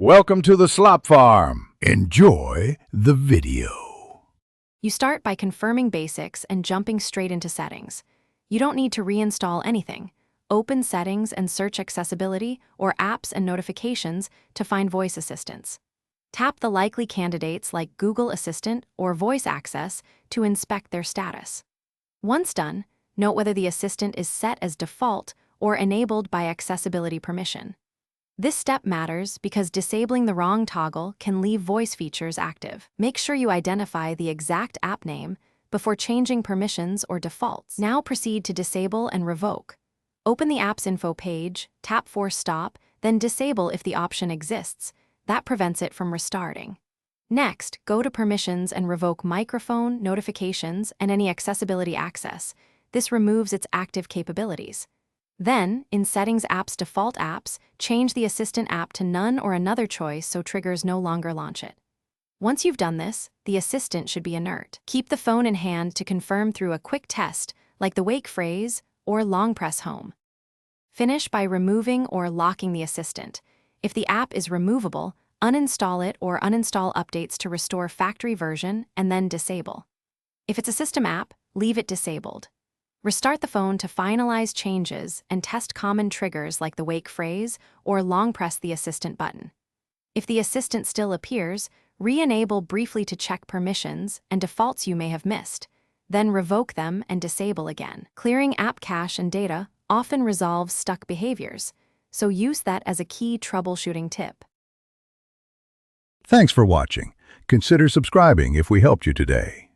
Welcome to the Slop Farm. Enjoy the video. You start by confirming basics and jumping straight into settings. You don't need to reinstall anything. Open Settings and search Accessibility or Apps and Notifications to find voice assistants. Tap the likely candidates like Google Assistant or Voice Access to inspect their status. Once done, note whether the assistant is set as default or enabled by accessibility permission. This step matters because disabling the wrong toggle can leave voice features active. Make sure you identify the exact app name before changing permissions or defaults. Now proceed to disable and revoke. Open the app's info page, tap Force Stop, then disable if the option exists. That prevents it from restarting. Next, go to Permissions and revoke microphone, notifications, and any accessibility access. This removes its active capabilities. Then, in Settings App's Default Apps, change the Assistant app to None or another choice so triggers no longer launch it. Once you've done this, the Assistant should be inert. Keep the phone in hand to confirm through a quick test, like the wake phrase or long press home. Finish by removing or locking the Assistant. If the app is removable, uninstall it or uninstall updates to restore factory version and then disable. If it's a system app, leave it disabled. Restart the phone to finalize changes and test common triggers like the wake phrase or long press the Assistant button. If the Assistant still appears, re-enable briefly to check permissions and defaults you may have missed. Then revoke them and disable again. Clearing app cache and data often resolves stuck behaviors, so use that as a key troubleshooting tip. Thanks for watching. Consider subscribing if we helped you today.